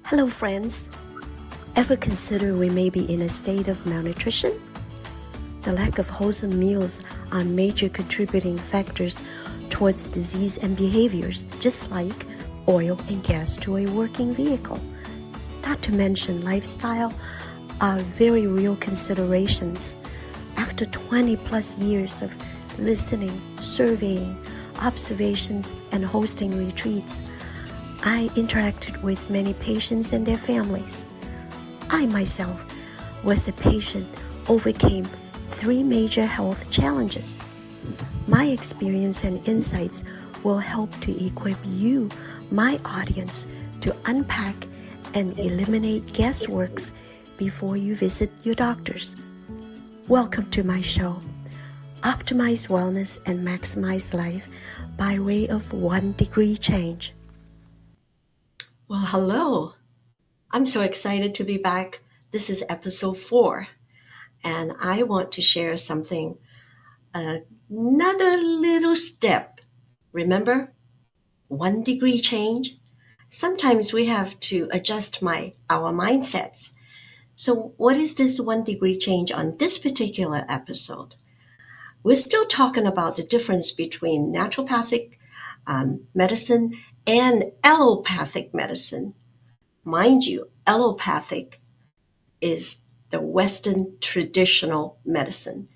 Hello, friends. Ever consider we may be in a state of malnutrition? The lack of wholesome meals are major contributing factors towards disease and behaviors, just like oil and gas to a working vehicle. Not to mention lifestyle are very real considerations. After 20 plus years of listening, surveying, observations, and hosting retreats, I interacted with many patients and their families. I myself was a patient overcame 3 major health challenges. My experience and insights will help to equip you, my audience, to unpack and eliminate guessworks before you visit your doctors. Welcome to my show, Optimize Wellness and Maximize Life by way of 1 degree change. Well, hello. I'm so excited to be back. This is episode 4, and I want to share something, another little step. Remember, 1 degree change? Sometimes we have to adjust our mindsets. So what is this 1 degree change on this particular episode? We're still talking about the difference between naturopathic medicine and allopathic medicine. Mind you, allopathic is the Western traditional medicine.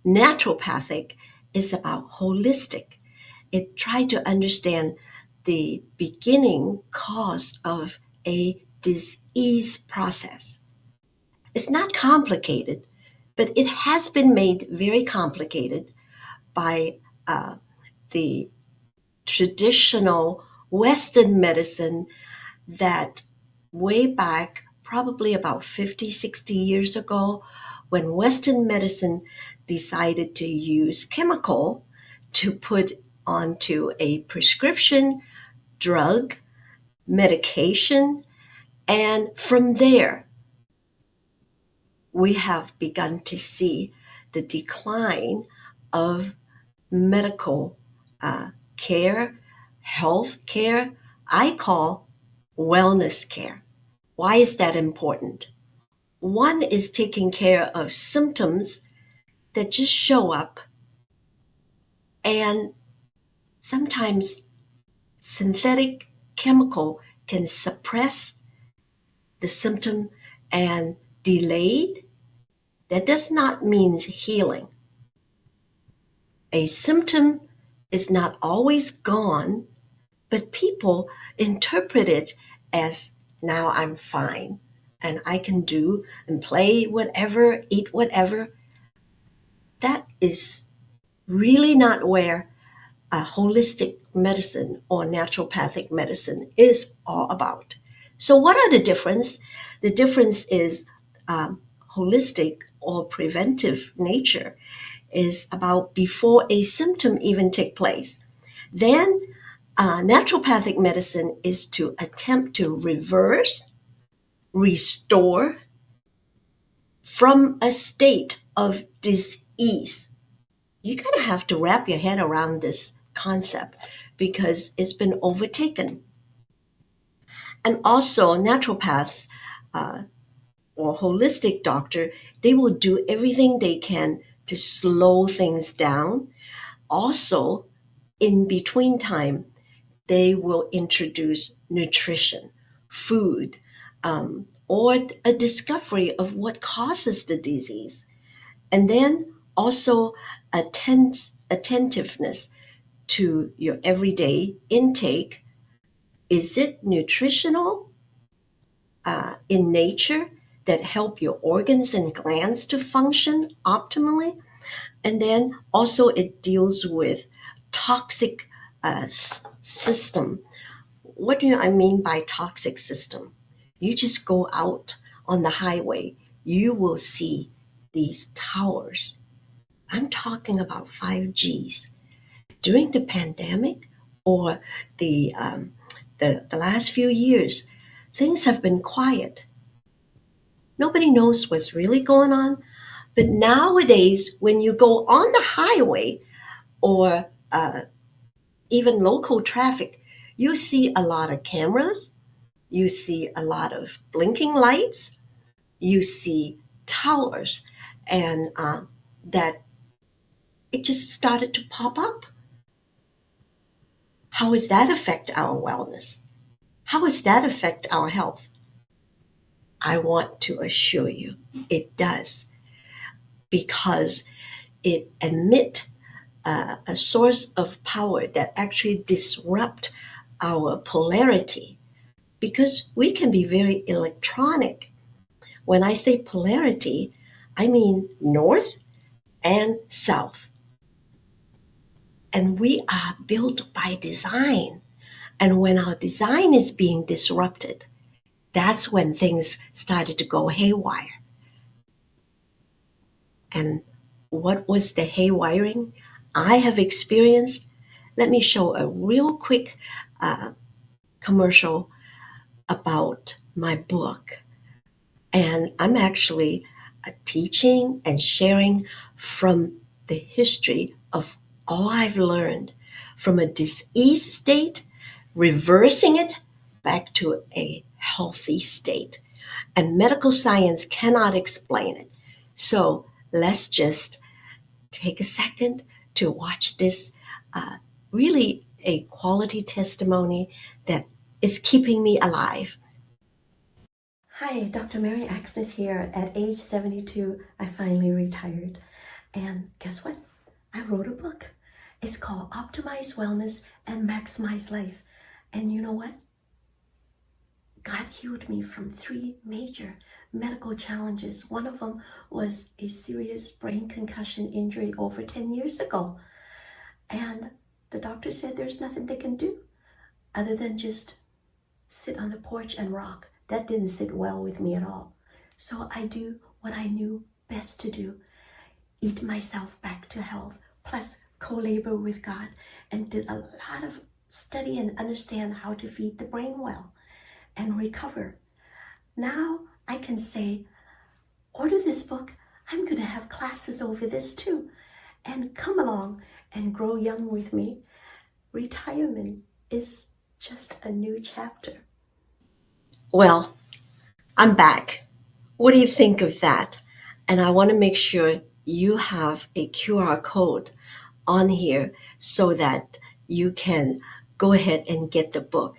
Naturopathic is about holistic. It tried to understand the beginning cause of a disease process. It's not complicated, but it has been made very complicated by the traditional Western medicine that way back, probably about 50, 60 years ago, when Western medicine decided to use chemical to put onto a prescription drug, medication, and from there, we have begun to see the decline of medical care, health care, I call wellness care. Why is that important? One is taking care of symptoms that just show up, and sometimes synthetic chemical can suppress the symptom and delayed. That does not mean healing. A symptom is not always gone, but people interpret it as now I'm fine and I can do and play whatever, eat whatever. That is really not where a holistic medicine or naturopathic medicine is all about. So what are the difference? The difference is holistic or preventive nature is about before a symptom even take place. Then naturopathic medicine is to attempt to reverse, restore from a state of disease. You kind of have to wrap your head around this concept because it's been overtaken. And also, naturopaths or holistic doctor, they will do everything they can to slow things down. Also, in between time, they will introduce nutrition, food, or a discovery of what causes the disease. And then also attentiveness to your everyday intake. Is it nutritional in nature that help your organs and glands to function optimally? And then also it deals with toxic system. What do I mean by toxic system? You just go out on the highway, you will see these towers. I'm talking about 5Gs. During the pandemic or the last few years, things have been quiet. Nobody knows what's really going on. But nowadays, when you go on the highway or even local traffic, you see a lot of cameras, You see a lot of blinking lights. You see towers, and that it just started to pop up. How does that affect our wellness? How does that affect our health? I want to assure you it does, because it emit a source of power that actually disrupt our polarity, because we can be very electronic. When I say polarity, I mean north and south. And we are built by design. And when our design is being disrupted, that's when things started to go haywire. And what was the haywiring I have experienced? Let me show a real quick uh, commercial about my book. And I'm actually teaching and sharing from the history of all I've learned from a disease state, reversing it back to a healthy state. And medical science cannot explain it. So let's just take a second to watch this, uh, really a quality testimony that is keeping me alive. Hi, Dr. Mary Axness here. At age 72, I finally retired. And guess what? I wrote a book. It's called Optimize Wellness and Maximize Life. And you know what? God healed me from 3 major medical challenges. One of them was a serious brain concussion injury over 10 years ago. And the doctor said there's nothing they can do other than just sit on the porch and rock. That didn't sit well with me at all. So I do what I knew best to do, eat myself back to health, plus co-labor with God, and did a lot of study and understand how to feed the brain well and recover. Now I can say, order this book. I'm going to have classes over this too. And come along and grow young with me. Retirement is just a new chapter. Well, I'm back. What do you think of that? And I want to make sure you have a QR code on here so that you can go ahead and get the book.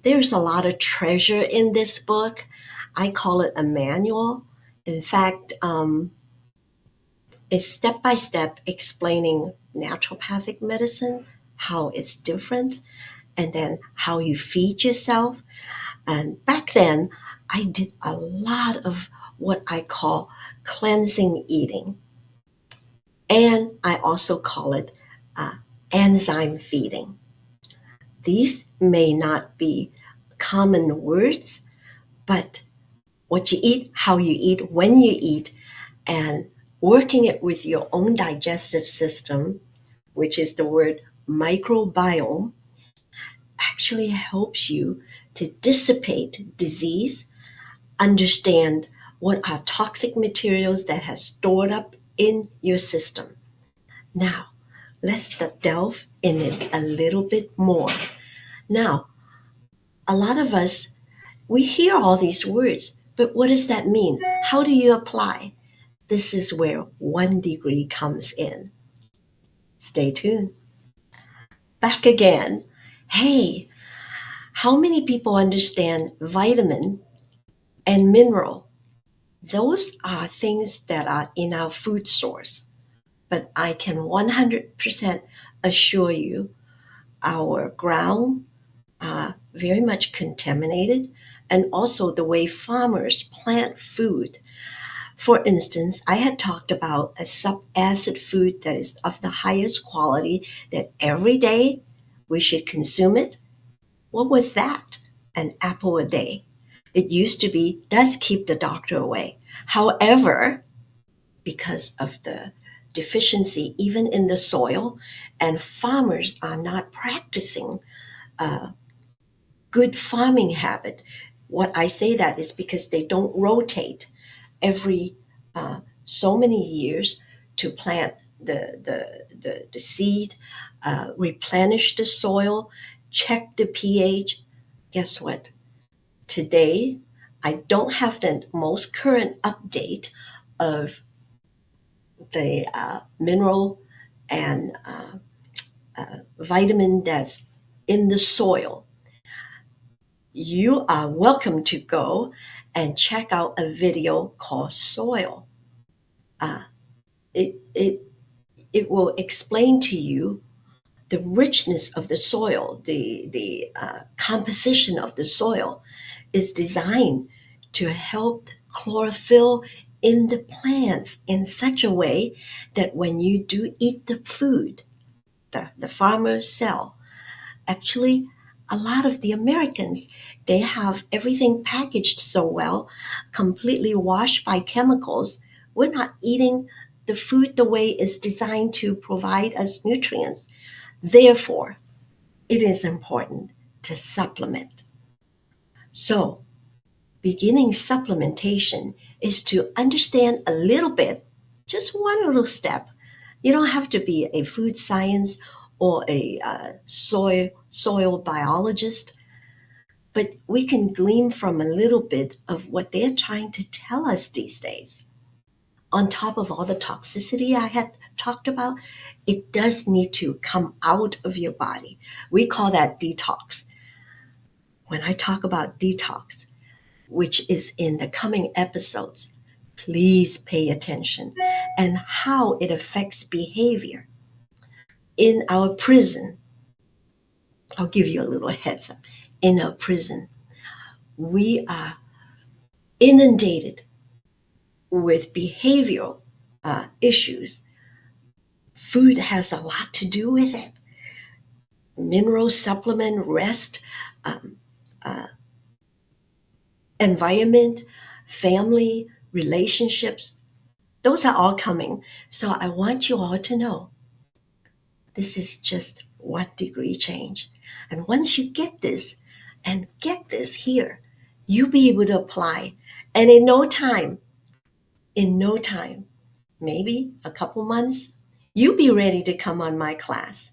There's a lot of treasure in this book. I call it a manual. In fact, it's step by step explaining naturopathic medicine, how it's different, and then how you feed yourself. And back then, I did a lot of what I call cleansing eating. And I also call it uh, enzyme feeding. These may not be common words, but what you eat, how you eat, when you eat, and working it with your own digestive system, which is the word microbiome, actually helps you to dissipate disease, understand what are toxic materials that has stored up in your system. Now, let's delve in it a little bit more. Now, a lot of us, we hear all these words, but what does that mean? How do you apply? This is where 1 degree comes in. Stay tuned. Back again. Hey, how many people understand vitamin and mineral? Those are things that are in our food source. But I can 100% assure you our ground are very much contaminated, and also the way farmers plant food. For instance, I had talked about a sub-acid food that is of the highest quality that every day we should consume it. What was that? An apple a day. It used to be, does keep the doctor away. However, because of the deficiency even in the soil, and farmers are not practicing uh, good farming habit. What I say that is because they don't rotate every so many years to plant the seed, replenish the soil, check the pH. Guess what? Today, I don't have the most current update of the mineral and vitamin that's in the soil. You are welcome to go and check out a video called Soil. Uh, it, it, it will explain to you the richness of the soil, the composition of the soil is designed to help chlorophyll in the plants in such a way that when you do eat the food, the farmer's cell, actually a lot of the Americans, they have everything packaged so well, completely washed by chemicals. We're not eating the food the way it's designed to provide us nutrients. Therefore, it is important to supplement. So, beginning supplementation is to understand a little bit, just one little step. You don't have to be a food science or a soil biologist, but we can glean from a little bit of what they're trying to tell us these days. On top of all the toxicity I had talked about, it does need to come out of your body. We call that detox. When I talk about detox, which is in the coming episodes, please pay attention and how it affects behavior. In our prison, I'll give you a little heads up. In our prison, we are inundated with behavioral issues. Food has a lot to do with it. Mineral supplement, rest, um, uh, environment, family, relationships, those are all coming. So I want you all to know this is just 1 degree change. And once you get this and get this here, you'll be able to apply. And in no time, maybe a couple months, you'll be ready to come on my class.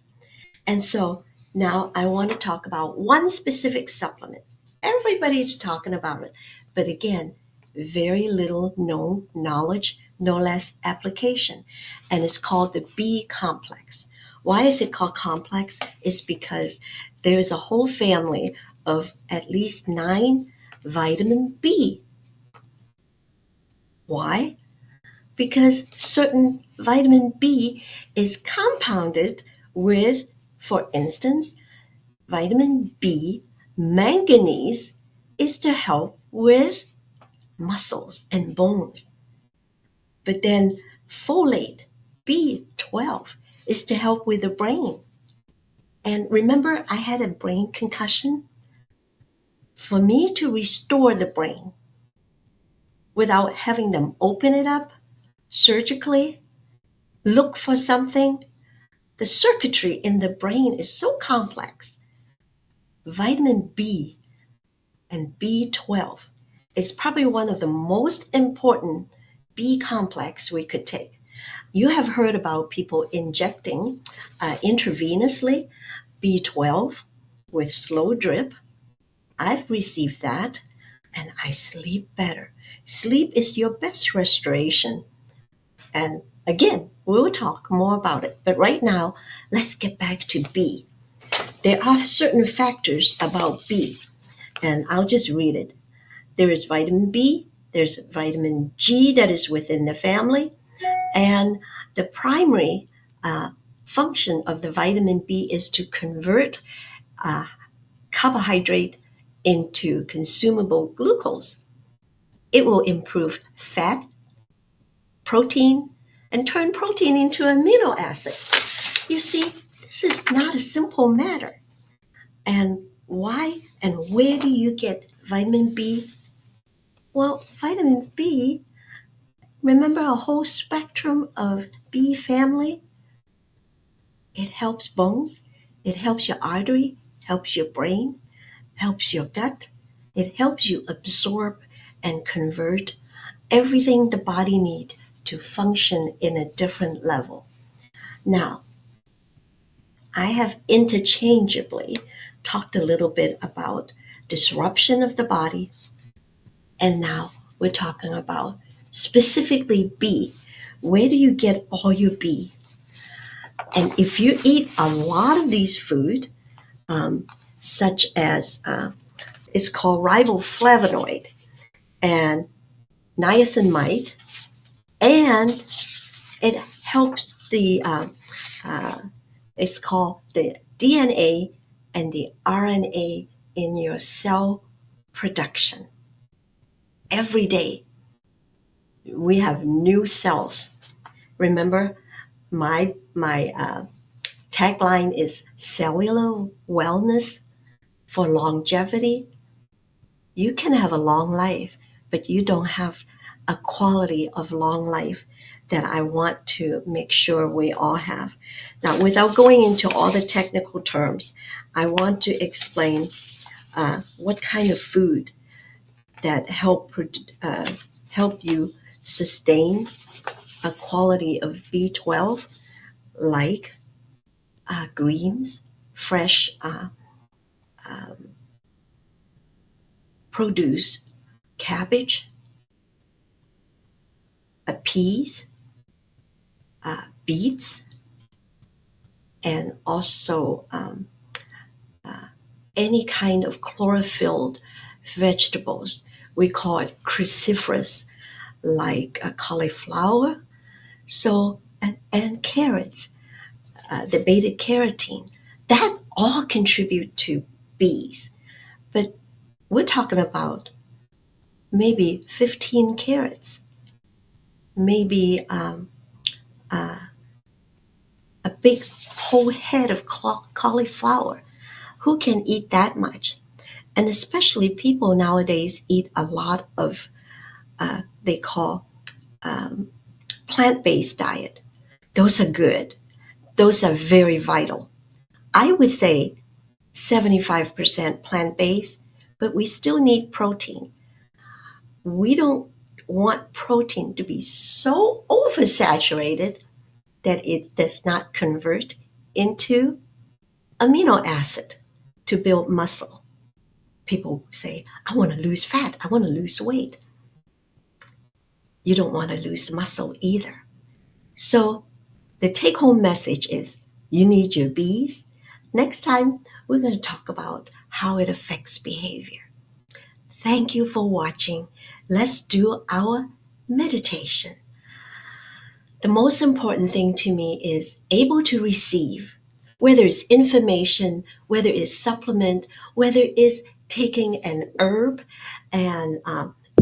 And so now I want to talk about one specific supplement. Everybody's talking about it. But again, very little known knowledge, no less application. And it's called the B complex. Why is it called complex? It's because there's a whole family of at least 9 vitamin B. Why? Because certain vitamin B is compounded with, for instance, vitamin B, manganese is to help with muscles and bones. But then folate, B12, is to help with the brain. And remember, I had a brain concussion. For me to restore the brain without having them open it up surgically, look for something, the circuitry in the brain is so complex. Vitamin B and B12 is probably one of the most important B complex we could take. You have heard about people injecting intravenously B12 with slow drip. I've received that and I sleep better. Sleep is your best restoration. And again, we'll talk more about it. But right now, let's get back to B. There are certain factors about B, and I'll just read it. There is vitamin B, there's vitamin G that is within the family, and the primary function of the vitamin B is to convert carbohydrate into consumable glucose. It will improve fat, protein, and turn protein into amino acid. You see, this is not a simple matter. And why and where do you get vitamin B? Well, vitamin B, remember a whole spectrum of B family? It helps bones, it helps your artery, helps your brain, helps your gut. It helps you absorb and convert everything the body needs to function in a different level. Now, I have interchangeably talked a little bit about disruption of the body. And now we're talking about specifically B. Where do you get all your B? And if you eat a lot of these food, such as it's called riboflavonoid and niacinamide, and it helps the it's called the DNA and the RNA in your cell production. Every day we have new cells. Remember, my tagline is cellular wellness for longevity. You can have a long life, but you don't have a quality of long life that I want to make sure we all have. Now, without going into all the technical terms, I want to explain what kind of food that help you sustain a quality of B12, like greens, fresh produce, cabbage, peas, beets, and also any kind of chlorophylled vegetables. We call it cruciferous, like cauliflower, so and carrots, the beta carotene. That all contribute to bees. But we're talking about maybe 15 carrots, maybe a big whole head of cauliflower. Who can eat that much? And especially people nowadays eat a lot of they call plant-based diet. Those are good. Those are very vital. I would say 75% plant-based, but we still need protein. We don't want protein to be so oversaturated that it does not convert into amino acid to build muscle. People say, I want to lose fat, I want to lose weight. You don't want to lose muscle either. So the take home message is you need your B's. Next time, we're going to talk about how it affects behavior. Thank you for watching. Let's do our meditation. The most important thing to me is able to receive, whether it's information, whether it's supplement, whether it's taking an herb and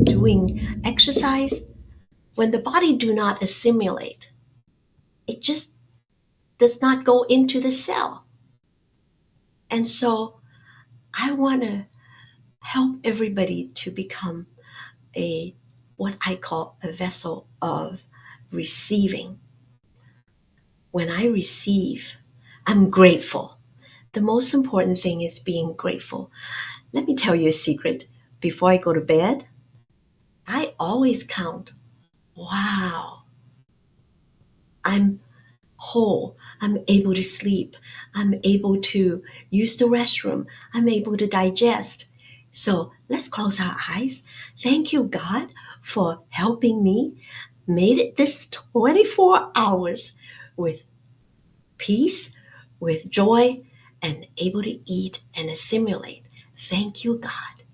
doing exercise. When the body do not assimilate, it just does not go into the cell. And so I want to help everybody to become a what I call a vessel of receiving. When I receive, I'm grateful. The most important thing is being grateful. Let me tell you a secret. Before I go to bed, I always count, wow, I'm whole. I'm able to sleep. I'm able to use the restroom. I'm able to digest. So let's close our eyes. Thank you, God, for helping me. Made it this 24 hours with peace, with joy, and able to eat and assimilate. Thank you, God.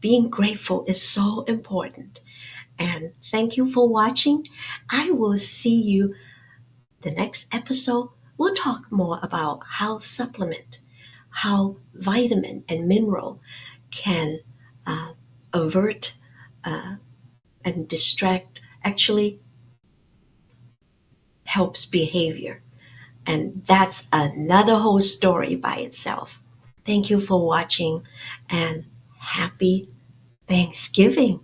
Being grateful is so important. And thank you for watching. I will see you the next episode. We'll talk more about how supplement, how vitamin and mineral can avert and distract, actually helps behavior. And that's another whole story by itself. Thank you for watching and happy Thanksgiving.